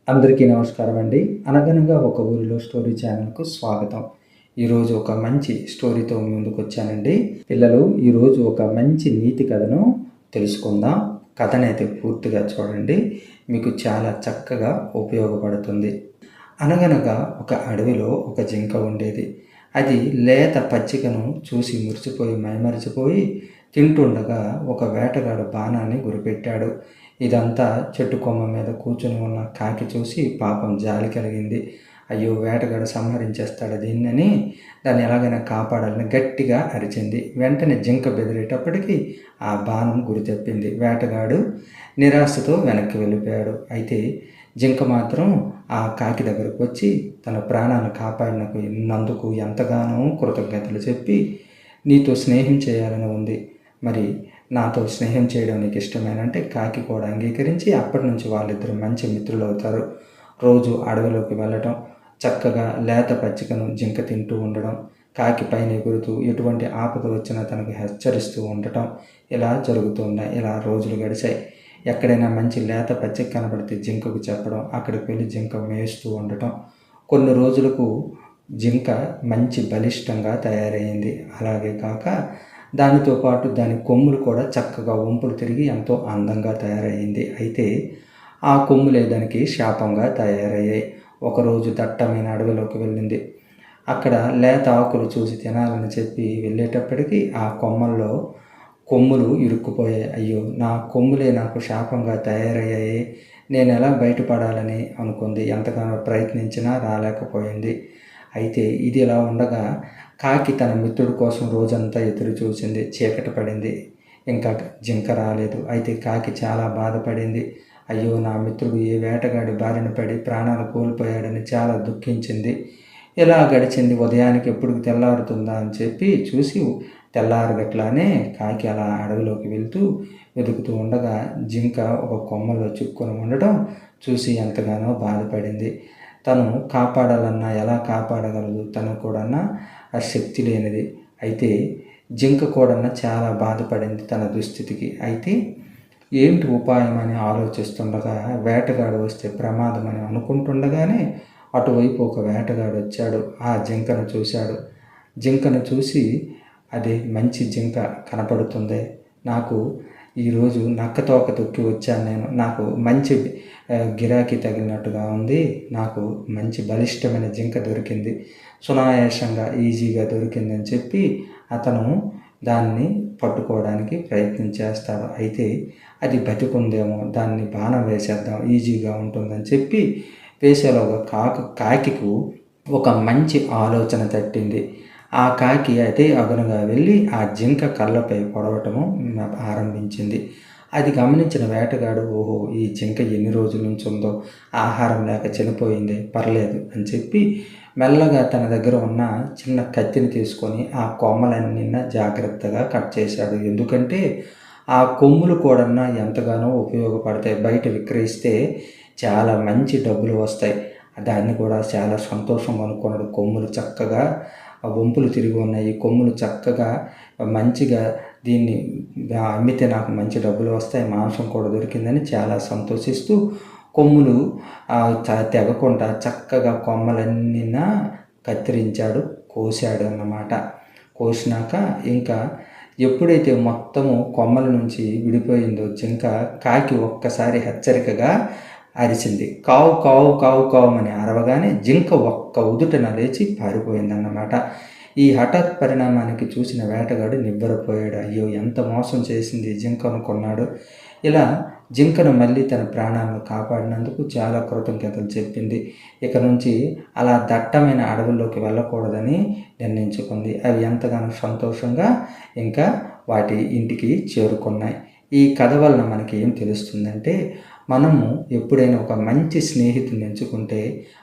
అందరికీ నమస్కారం అండి. అనగనగా ఒక ఊరిలో స్టోరీ ఛానల్‌కు స్వాగతం. ఈరోజు ఒక మంచి స్టోరీతో ముందుకొచ్చానండి. పిల్లలు, ఈరోజు ఒక మంచి నీతి కథను తెలుసుకుందాం. కథనైతే పూర్తిగా చూడండి, మీకు చాలా చక్కగా ఉపయోగపడుతుంది. అనగనగా ఒక అడవిలో ఒక జింక ఉండేది. అది లేత పచ్చికను చూసి మురిసిపోయి మైమరిచిపోయి తింటుండగా ఒక వేటగాడు బాణాన్ని గురిపెట్టాడు. ఇదంతా చెట్టు కొమ్మ మీద కూర్చుని ఉన్న కాకి చూసి పాపం జాలి కలిగింది. అయ్యో, వేటగాడు సంహరించేస్తాడు దీన్నని దాన్ని ఎలాగైనా కాపాడాలని గట్టిగా అరిచింది. వెంటనే జింక బెదిరేటప్పటికీ ఆ బాణం గురి తప్పింది. వేటగాడు నిరాశతో వెనక్కి వెళ్ళిపోయాడు. అయితే జింక మాత్రం ఆ కాకి దగ్గరకు వచ్చి తన ప్రాణాలను కాపాడినందుకు ఎంతగానో కృతజ్ఞతలు చెప్పి, నీతో స్నేహం చేయాలని ఉంది, మరి నాతో స్నేహం చేయడం నీకు ఇష్టమేనంటే కాకి కూడా అంగీకరించి అప్పటి నుంచి వాళ్ళిద్దరూ మంచి మిత్రులు అవుతారు. రోజు అడవిలోకి వెళ్ళటం, చక్కగా లేత పచ్చికను జింక తింటూ ఉండడం, కాకి పైన ఎగురుతూ ఎటువంటి ఆపద వచ్చినా తనకు హెచ్చరిస్తూ ఉండటం, ఇలా జరుగుతున్నాయి. ఇలా రోజులు గడిచాయి. ఎక్కడైనా మంచి లేత పచ్చిక కనబడితే జింకకు చెప్పడం, అక్కడికి వెళ్ళి జింక మేస్తూ ఉండటం. కొన్ని రోజులకు జింక మంచి బలిష్టంగా తయారైంది. అలాగే కాక దానితో పాటు దాని కొమ్ములు కూడా చక్కగా వంపులు తిరిగి ఎంతో అందంగా తయారయ్యింది. అయితే ఆ కొమ్ములే దానికి శాపంగా తయారయ్యాయి. ఒకరోజు దట్టమైన అడవిలోకి వెళ్ళింది. అక్కడ లేత ఆకులు చూసి తినాలని చెప్పి వెళ్ళేటప్పటికీ ఆ కొమ్ములు ఇరుక్కుపోయాయి. అయ్యో, నా కొమ్ములే నాకు శాపంగా తయారయ్యాయి, నేను ఎలా బయటపడాలని అనుకుంది. ఎంతగానో ప్రయత్నించినా రాలేకపోయింది. అయితే ఇది ఇలా ఉండగా కాకి తన మిత్రుడి కోసం రోజంతా ఎదురు చూసింది. చీకటి పడింది, ఇంకా జింక రాలేదు. అయితే కాకి చాలా బాధపడింది. అయ్యో, నా మిత్రుడు ఏ వేటగాడి బారిన పడి ప్రాణాలు కోల్పోయాడని చాలా దుఃఖించింది. ఇలా గడిచింది. ఉదయానికి ఎప్పుడు తెల్లారుతుందా అని చెప్పి చూసి తెల్లారగట్లానే కాకి అలా అడవిలోకి వెతుకుతూ ఉండగా జింక ఒక కొమ్మలో చిక్కుకొని ఉండటం చూసి ఎంతగానో బాధపడింది. తను కాపాడాలన్నా ఎలా కాపాడగలదు, తను కూడా ఆ శక్తి లేనిది. అయితే జింక కూడా చాలా బాధపడింది తన దుస్థితికి. అయితే ఏంటి ఉపాయం అని ఆలోచిస్తుండగా వేటగాడు వస్తే ప్రమాదం అని అనుకుంటుండగానే అటువైపు ఒక వేటగాడు వచ్చాడు. ఆ జింకను చూశాడు. జింకను చూసి, అదే మంచి జింక కనపడుతుంది, నాకు ఈరోజు నక్కతోక తొక్కి వచ్చాను నేను, నాకు మంచి గిరాకీ తగిలినట్టుగా ఉంది, నాకు మంచి బలిష్టమైన జింక దొరికింది, సునాయాసంగా ఈజీగా దొరికిందని చెప్పి అతను దాన్ని పట్టుకోవడానికి ప్రయత్నం చేస్తాడు. అయితే అది బతికుందేమో, దాన్ని బాణం వేసేద్దాం, ఈజీగా ఉంటుందని చెప్పి వేసేలోగా కాకికు ఒక మంచి ఆలోచన తట్టింది. ఆ కాకి అదే అగునుగా వెళ్ళి ఆ జింక కళ్ళపై పొడవటము ఆరంభించింది. అది గమనించిన వేటగాడు, ఓహో, ఈ జింక ఎన్ని రోజుల నుంచి ఉందో, ఆహారం లేక చనిపోయింది, పర్లేదు అని చెప్పి మెల్లగా తన దగ్గర ఉన్న చిన్న కత్తిని తీసుకొని ఆ కొమ్మలన్నీ జాగ్రత్తగా కట్ చేశాడు. ఎందుకంటే ఆ కొమ్ములు కూడా ఎంతగానో ఉపయోగపడతాయి. బయట విక్రయిస్తే చాలా మంచి డబ్బులు వస్తాయి. దాన్ని కూడా చాలా సంతోషంగా అనుకున్నాడు. కొమ్ములు చక్కగా వంపులు తిరిగి ఉన్నాయి, కొమ్ములు చక్కగా మంచిగా, దీన్ని అమ్మితే నాకు మంచి డబ్బులు వస్తాయి, మాంసం కూడా దొరికిందని చాలా సంతోషిస్తూ కొమ్ములు తెగకుండా చక్కగా కొమ్మలన్నీ కత్తిరించాడు, కోసాడు అన్నమాట. కోసినాక ఇంకా ఎప్పుడైతే మొత్తము కొమ్మల నుంచి విడిపోయిందో జింక, కాకి ఒక్కసారి హెచ్చరికగా అరిచింది. కావు కావు కావు కావుమని అరవగానే జింక ఒక్క ఉదుటన లేచి పారిపోయిందన్నమాట. ఈ హఠాత్ పరిణామానికి చూసిన వేటగాడు నివ్వెరపోయాడు. అయ్యో, ఎంత మోసం చేసింది జింక అనుకున్నాడు. ఇలా జింకను మళ్ళీ తన ప్రాణాలను కాపాడినందుకు చాలా కృతజ్ఞతలు చెప్పింది. ఇక నుంచి అలా దట్టమైన అడవుల్లోకి వెళ్ళకూడదని నిర్ణయించుకుంది. అవి ఎంతగానో సంతోషంగా ఇంకా వాటి ఇంటికి చేరుకున్నాయి. ఈ కథ వలన మనకి ఏం తెలుస్తుందంటే, మనము ఎప్పుడైనా ఒక మంచి స్నేహితుడిని ఎంచుకుంటే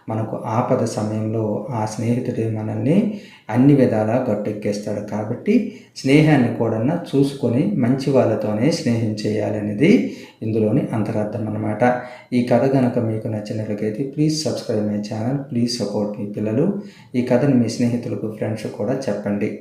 మనకు ఆపద సమయంలో ఆ స్నేహితుడే మనల్ని అన్ని విధాలా గట్టెక్కేస్తాడు. కాబట్టి స్నేహాన్ని కూడా చూసుకొని మంచి వాళ్ళతోనే స్నేహం చేయాలనేది ఇందులోని అంతరార్థం అన్నమాట. ఈ కథ కనుక మీకు నచ్చినట్లయితే please subscribe my channel, please support మీ పిల్లలు. ఈ కథను మీ స్నేహితులకు, ఫ్రెండ్స్ కూడా చెప్పండి.